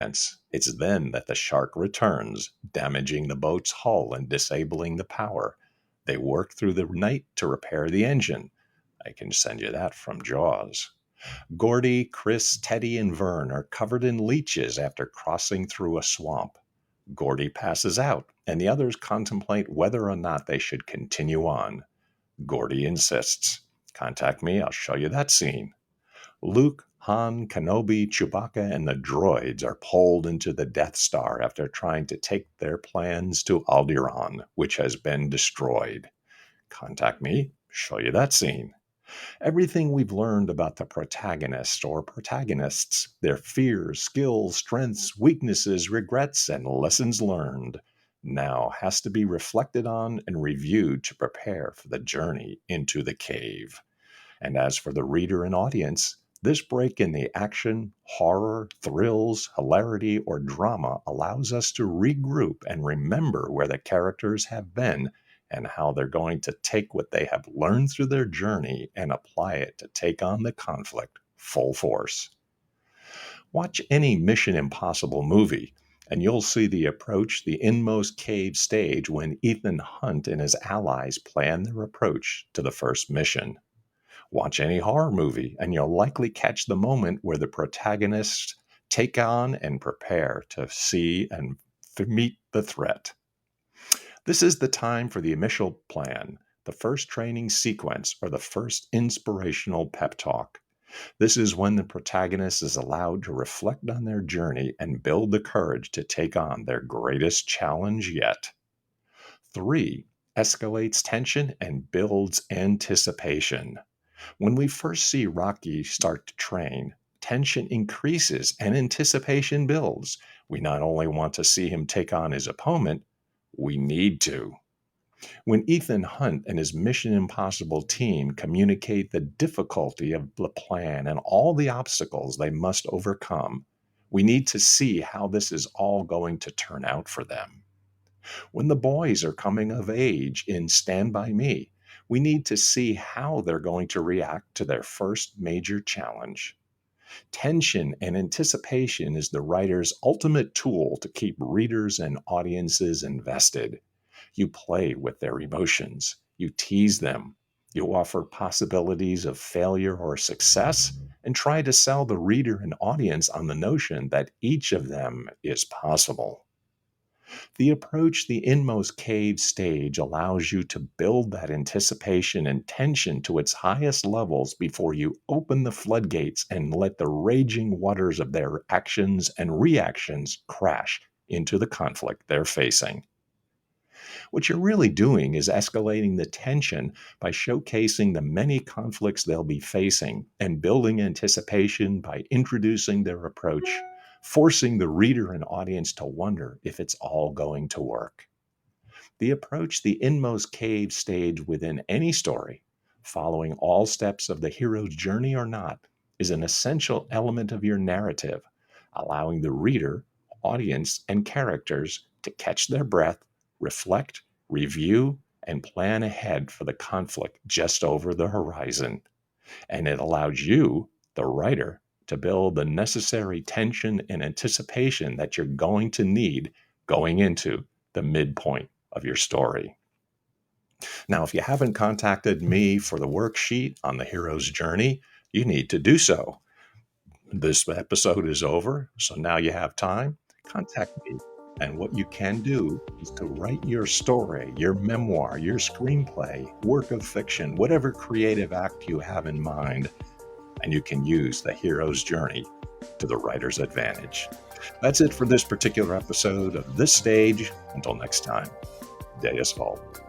It's then that the shark returns, damaging the boat's hull and disabling the power. They work through the night to repair the engine. I can send you that from Jaws. Gordy, Chris, Teddy, and Vern are covered in leeches after crossing through a swamp. Gordy passes out, and the others contemplate whether or not they should continue on. Gordy insists. Contact me, I'll show you that scene. Luke, Han, Kenobi, Chewbacca, and the droids are pulled into the Death Star after trying to take their plans to Alderaan, which has been destroyed. Contact me, show you that scene. Everything we've learned about the protagonist or protagonists, their fears, skills, strengths, weaknesses, regrets, and lessons learned, now has to be reflected on and reviewed to prepare for the journey into the cave. And as for the reader and audience, this break in the action, horror, thrills, hilarity, or drama allows us to regroup and remember where the characters have been and how they're going to take what they have learned through their journey and apply it to take on the conflict full force. Watch any Mission Impossible movie, and you'll see the Approach the Inmost Cave stage when Ethan Hunt and his allies plan their approach to the first mission. Watch any horror movie, and you'll likely catch the moment where the protagonists take on and prepare to see and meet the threat. This is the time for the initial plan, the first training sequence, or the first inspirational pep talk. This is when the protagonist is allowed to reflect on their journey and build the courage to take on their greatest challenge yet. 3. Escalates tension and builds anticipation. When we first see Rocky start to train, tension increases and anticipation builds. We not only want to see him take on his opponent, we need to. When Ethan Hunt and his Mission Impossible team communicate the difficulty of the plan and all the obstacles they must overcome, we need to see how this is all going to turn out for them. When the boys are coming of age in Stand By Me, we need to see how they're going to react to their first major challenge. Tension and anticipation is the writer's ultimate tool to keep readers and audiences invested. You play with their emotions. You tease them. You offer possibilities of failure or success and try to sell the reader and audience on the notion that each of them is possible. The Approach the Inmost Cave stage allows you to build that anticipation and tension to its highest levels before you open the floodgates and let the raging waters of their actions and reactions crash into the conflict they're facing. What you're really doing is escalating the tension by showcasing the many conflicts they'll be facing and building anticipation by introducing their approach, forcing the reader and audience to wonder if it's all going to work. The Approach the Inmost Cave stage within any story, following all steps of the hero's journey or not, is an essential element of your narrative, allowing the reader, audience, and characters to catch their breath, reflect, review, and plan ahead for the conflict just over the horizon. And it allows you, the writer, to build the necessary tension and anticipation that you're going to need going into the midpoint of your story. Now, if you haven't contacted me for the worksheet on the hero's journey, you need to do so. This episode is over, so now you have time. Contact me. And what you can do is to write your story, your memoir, your screenplay, work of fiction, whatever creative act you have in mind, and you can use the hero's journey to the writer's advantage. That's it for this particular episode of this stage. Until next time, Deus Vult.